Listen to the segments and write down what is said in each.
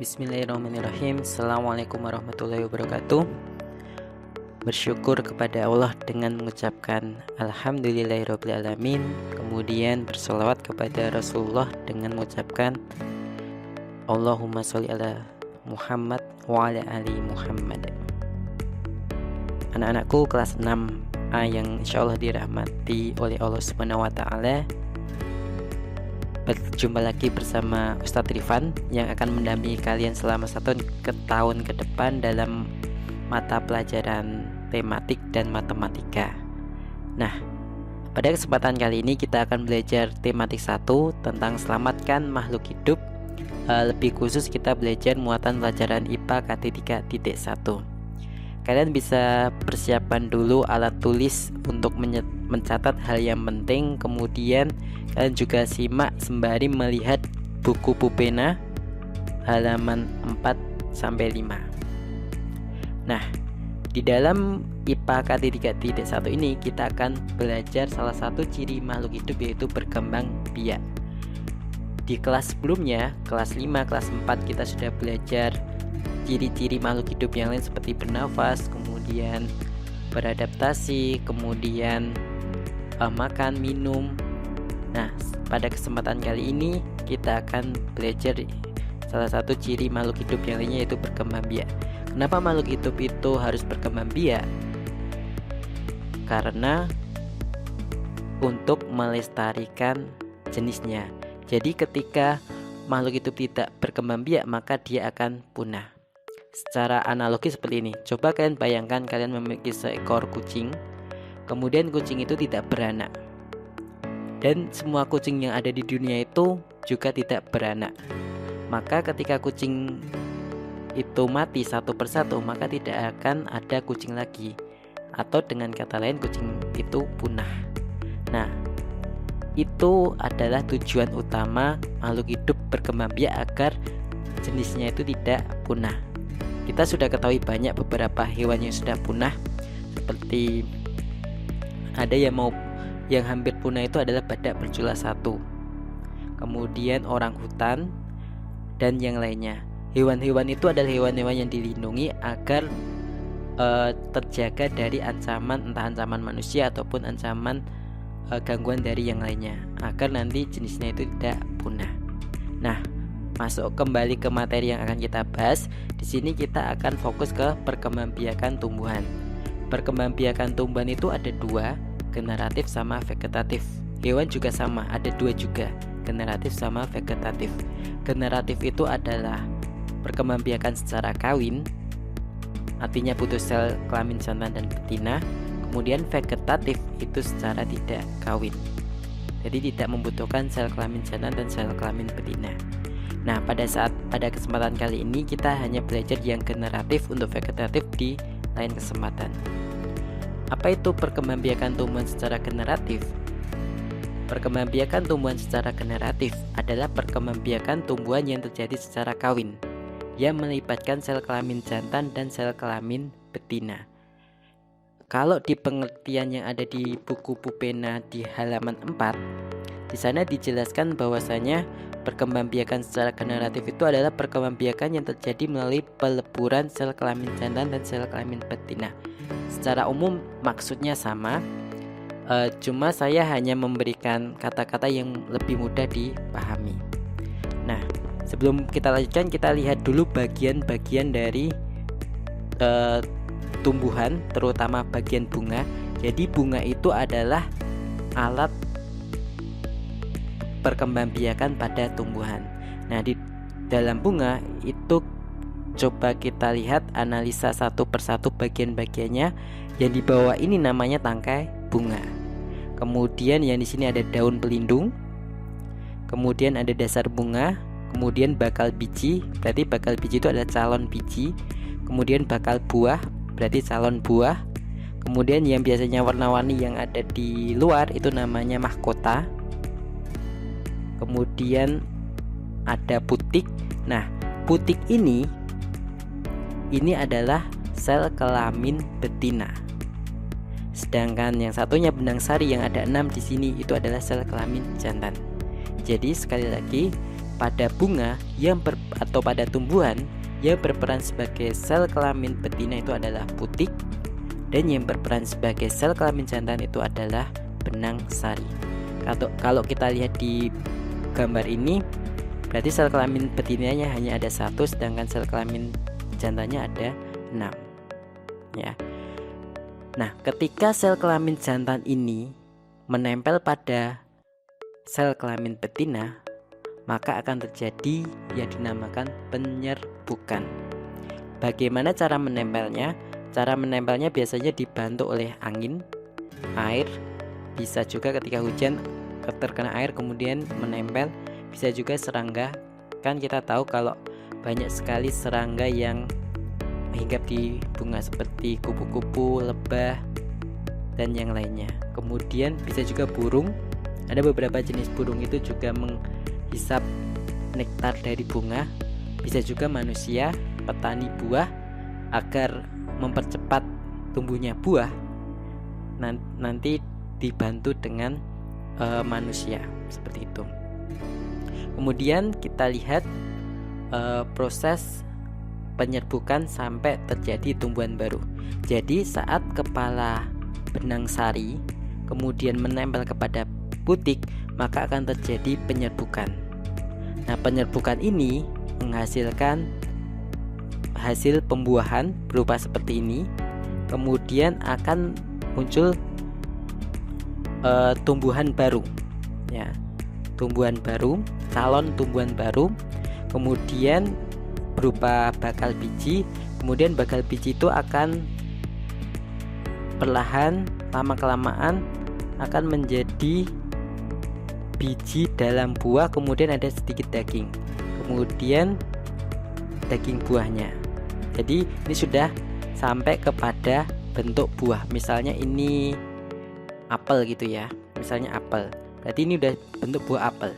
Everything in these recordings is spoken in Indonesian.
Bismillahirrahmanirrahim. Assalamualaikum warahmatullahi wabarakatuh. Bersyukur kepada Allah dengan mengucapkan Alhamdulillahirrabbilalamin. Kemudian bersolawat kepada Rasulullah dengan mengucapkan Allahumma sholli ala Muhammad wa ala ali Muhammad. Anak-anakku kelas 6A yang insyaallah dirahmati oleh Allah Subhanahu wa Ta'ala, berjumpa lagi bersama Ustadz Rifan yang akan mendampingi kalian selama 1 tahun ke depan dalam mata pelajaran tematik dan matematika. Nah, pada kesempatan kali ini kita akan belajar tematik 1 tentang selamatkan makhluk hidup. Lebih khusus kita belajar muatan pelajaran IPA KT 3.1. Kalian bisa persiapkan dulu alat tulis untuk mencatat hal yang penting. Kemudian kalian juga simak sembari melihat buku pupena halaman 4-5. Nah, di dalam IPA KT 3.1 ini kita akan belajar salah satu ciri makhluk hidup, yaitu berkembang biak. Di kelas sebelumnya, kelas 5, kelas 4, kita sudah belajar ciri-ciri makhluk hidup yang lain seperti bernafas, kemudian beradaptasi, kemudian makan, minum. Nah, pada kesempatan kali ini kita akan belajar salah satu ciri makhluk hidup yang lainnya, yaitu berkembang biak. Kenapa makhluk hidup itu harus berkembang biak? Karena untuk melestarikan jenisnya. Jadi ketika makhluk hidup tidak berkembang biak, maka dia akan punah. Secara analogi seperti ini. Coba kalian bayangkan kalian memiliki seekor kucing, kemudian kucing itu tidak beranak, dan semua kucing yang ada di dunia itu juga tidak beranak. Maka ketika kucing itu mati satu persatu, maka tidak akan ada kucing lagi, atau dengan kata lain kucing itu punah. Nah, itu adalah tujuan utama makhluk hidup berkembang biak, agar jenisnya itu tidak punah. Kita sudah ketahui banyak beberapa hewan yang sudah punah, seperti ada yang hampir punah itu adalah badak bercula 1, kemudian orang hutan, dan yang lainnya. Hewan-hewan itu adalah hewan-hewan yang dilindungi agar terjaga dari ancaman, entah ancaman manusia ataupun ancaman gangguan dari yang lainnya, agar nanti jenisnya itu tidak punah. Nah, masuk kembali ke materi yang akan kita bahas. Di sini kita akan fokus ke perkembangbiakan tumbuhan. Perkembangbiakan tumbuhan itu ada 2, generatif sama vegetatif. Hewan juga sama, ada 2 juga, generatif sama vegetatif. Generatif itu adalah perkembangbiakan secara kawin, artinya putus sel kelamin jantan dan betina. Kemudian vegetatif itu secara tidak kawin, jadi tidak membutuhkan sel kelamin jantan dan sel kelamin betina. Nah, pada kesempatan kali ini kita hanya belajar yang generatif. Untuk vegetatif di lain kesempatan. Apa itu perkembangbiakan tumbuhan secara generatif? Perkembangbiakan tumbuhan secara generatif adalah perkembangbiakan tumbuhan yang terjadi secara kawin, yang melibatkan sel kelamin jantan dan sel kelamin betina. Kalau di pengertian yang ada di buku pupena di halaman 4, di sana dijelaskan bahwasanya perkembangbiakan secara generatif itu adalah perkembangbiakan yang terjadi melalui peleburan sel kelamin jantan dan sel kelamin betina. Secara umum maksudnya sama, cuma saya hanya memberikan kata-kata yang lebih mudah dipahami. Nah, sebelum kita lanjutkan, kita lihat dulu bagian-bagian dari tumbuhan, terutama bagian bunga. Jadi bunga itu adalah alat perkembangbiakan pada tumbuhan. Nah, di dalam bunga itu coba kita lihat, analisa satu persatu bagian-bagiannya. Yang di bawah ini namanya tangkai bunga. Kemudian yang di sini ada daun pelindung. Kemudian ada dasar bunga. Kemudian bakal biji, berarti bakal biji itu adalah calon biji. Kemudian bakal buah, berarti calon buah. Kemudian yang biasanya warna-warni yang ada di luar itu namanya mahkota. Kemudian ada putik. Nah, putik ini adalah sel kelamin betina. Sedangkan yang satunya benang sari yang ada 6 di sini itu adalah sel kelamin jantan. Jadi sekali lagi, pada bunga atau pada tumbuhan yang berperan sebagai sel kelamin betina itu adalah putik, dan yang berperan sebagai sel kelamin jantan itu adalah benang sari. Kalau kita lihat di gambar ini, berarti sel kelamin betinanya hanya ada 1, sedangkan sel kelamin jantannya ada 6 ya. Nah, ketika sel kelamin jantan ini menempel pada sel kelamin betina, maka akan terjadi yang dinamakan penyerbukan. Bagaimana cara menempelnya? Cara menempelnya biasanya dibantu oleh angin, air, bisa juga ketika hujan terkena air kemudian menempel, bisa juga serangga. Kan kita tahu kalau banyak sekali serangga yang hinggap di bunga seperti kupu-kupu, lebah, dan yang lainnya. Kemudian bisa juga burung. Ada beberapa jenis burung itu juga menghisap nektar dari bunga. Bisa juga manusia, petani buah, agar mempercepat tumbuhnya buah nanti dibantu dengan manusia seperti itu. Kemudian kita lihat proses penyerbukan sampai terjadi tumbuhan baru. Jadi saat kepala benang sari kemudian menempel kepada putik, maka akan terjadi penyerbukan. Nah, penyerbukan ini menghasilkan hasil pembuahan berupa seperti ini. Kemudian akan muncul tumbuhan baru ya, tumbuhan baru, calon tumbuhan baru, kemudian berupa bakal biji. Kemudian bakal biji itu akan perlahan lama-kelamaan akan menjadi biji dalam buah, kemudian ada sedikit daging, kemudian daging buahnya. Jadi ini sudah sampai kepada bentuk buah. Misalnya ini apel gitu ya, misalnya apel, berarti ini udah bentuk buah apel.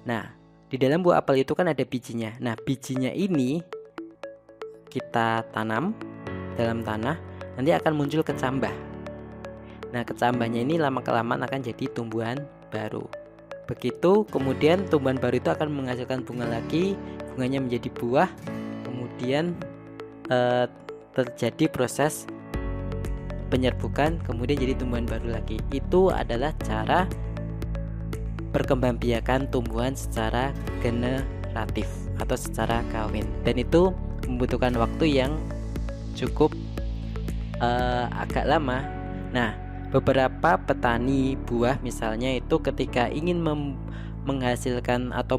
Nah, di dalam buah apel itu kan ada bijinya. Nah, bijinya ini kita tanam dalam tanah, nanti akan muncul kecambah. Nah, kecambahnya ini lama-kelamaan akan jadi tumbuhan baru. Begitu, kemudian tumbuhan baru itu akan menghasilkan bunga lagi, bunganya menjadi buah, kemudian terjadi proses penyerbukan, kemudian jadi tumbuhan baru lagi. Itu adalah cara perkembangbiakan tumbuhan secara generatif atau secara kawin, dan itu membutuhkan waktu yang cukup agak lama. Nah, beberapa petani buah misalnya itu ketika ingin menghasilkan atau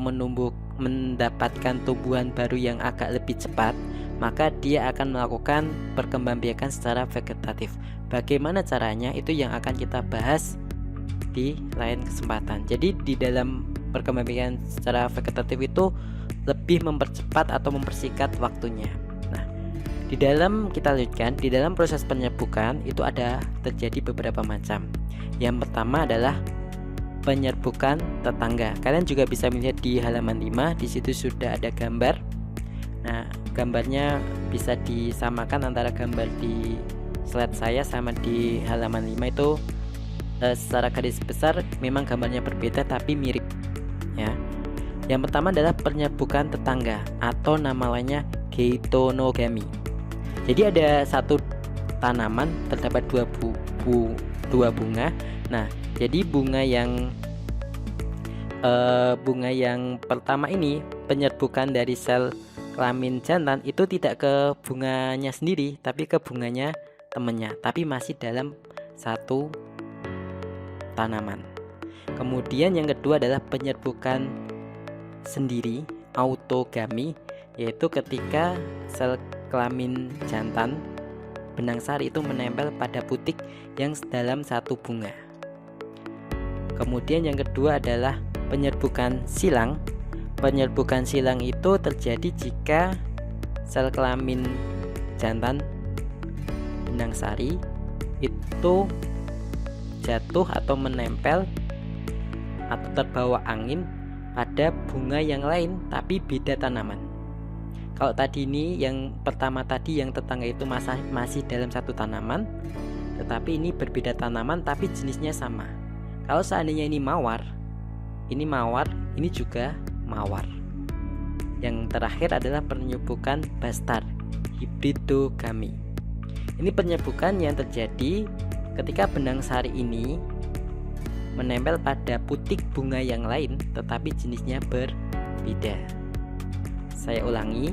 mendapatkan tumbuhan baru yang agak lebih cepat, maka dia akan melakukan perkembangbiakan secara vegetatif. Bagaimana caranya? Itu yang akan kita bahas di lain kesempatan. Jadi di dalam perkembangbiakan secara vegetatif itu lebih mempercepat atau mempersingkat waktunya. Nah, di dalam kita lanjutkan, di dalam proses penyerbukan itu ada terjadi beberapa macam. Yang pertama adalah penyerbukan tetangga. Kalian juga bisa melihat di halaman 5, di situ sudah ada gambar. Nah, gambarnya bisa disamakan antara gambar di slide saya sama di halaman 5 itu secara garis besar memang gambarnya berbeda tapi mirip ya. Yang pertama adalah penyerbukan tetangga atau nama lainnya geitonogami. Jadi ada satu tanaman terdapat dua bunga. Nah, jadi bunga yang pertama ini penyerbukan dari sel kelamin jantan itu tidak ke bunganya sendiri, tapi ke bunganya temannya, tapi masih dalam satu tanaman. Kemudian yang kedua adalah penyerbukan sendiri, autogami, yaitu ketika sel kelamin jantan benang sari itu menempel pada putik yang dalam satu bunga. Kemudian yang kedua adalah penyerbukan silang. Penyerbukan silang itu terjadi jika sel kelamin jantan benang sari itu jatuh atau menempel atau terbawa angin pada bunga yang lain tapi beda tanaman. Kalau tadi ini yang pertama tadi yang tetangga itu masih dalam satu tanaman, tetapi ini berbeda tanaman tapi jenisnya sama. Kalau seandainya ini mawar, ini juga mawar. Yang terakhir adalah penyerbukan Bastard hybridogamy. Ini penyerbukan yang terjadi ketika benang sari ini menempel pada putik bunga yang lain tetapi jenisnya berbeda. Saya ulangi,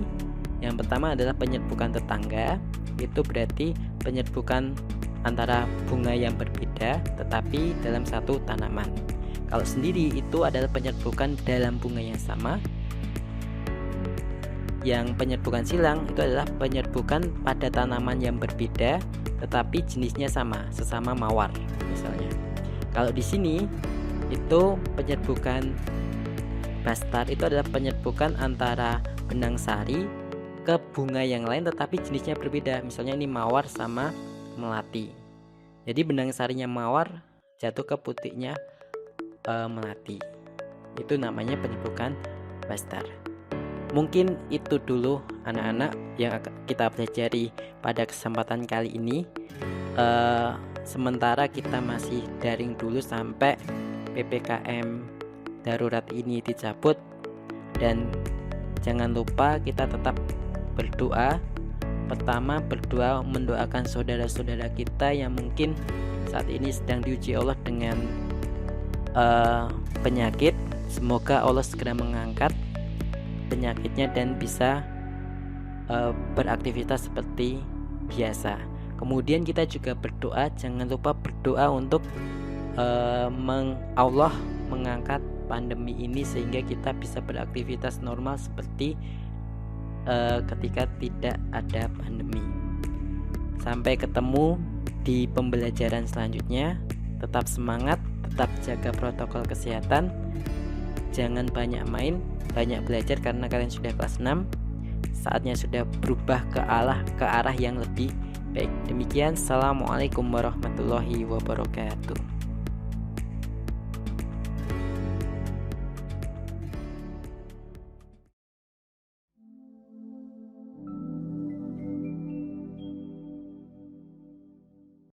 yang pertama adalah penyerbukan tetangga, itu berarti penyerbukan antara bunga yang berbeda tetapi dalam satu tanaman. Kalau sendiri itu adalah penyerbukan dalam bunga yang sama. Yang penyerbukan silang itu adalah penyerbukan pada tanaman yang berbeda tetapi jenisnya sama, sesama mawar misalnya. Kalau di sini itu penyerbukan Bastard itu adalah penyerbukan antara benang sari ke bunga yang lain tetapi jenisnya berbeda. Misalnya ini mawar sama melati. Jadi benang sarinya mawar jatuh ke putiknya melati. Itu namanya penyerbukan Bastard. Mungkin itu dulu anak-anak yang kita pelajari pada kesempatan kali ini. Sementara kita masih daring dulu sampai PPKM darurat ini dicabut. Dan jangan lupa kita tetap berdoa. Pertama, berdoa mendoakan saudara-saudara kita yang mungkin saat ini sedang diuji Allah dengan penyakit. Semoga Allah segera mengangkat penyakitnya dan bisa beraktivitas seperti biasa. Kemudian kita juga berdoa, jangan lupa berdoa untuk Allah mengangkat pandemi ini sehingga kita bisa beraktivitas normal seperti ketika tidak ada pandemi. Sampai ketemu di pembelajaran selanjutnya. Tetap semangat, tetap jaga protokol kesehatan. Jangan banyak main, banyak belajar karena kalian sudah kelas 6. Saatnya sudah berubah ke arah yang lebih baik. Demikian, assalamualaikum warahmatullahi wabarakatuh.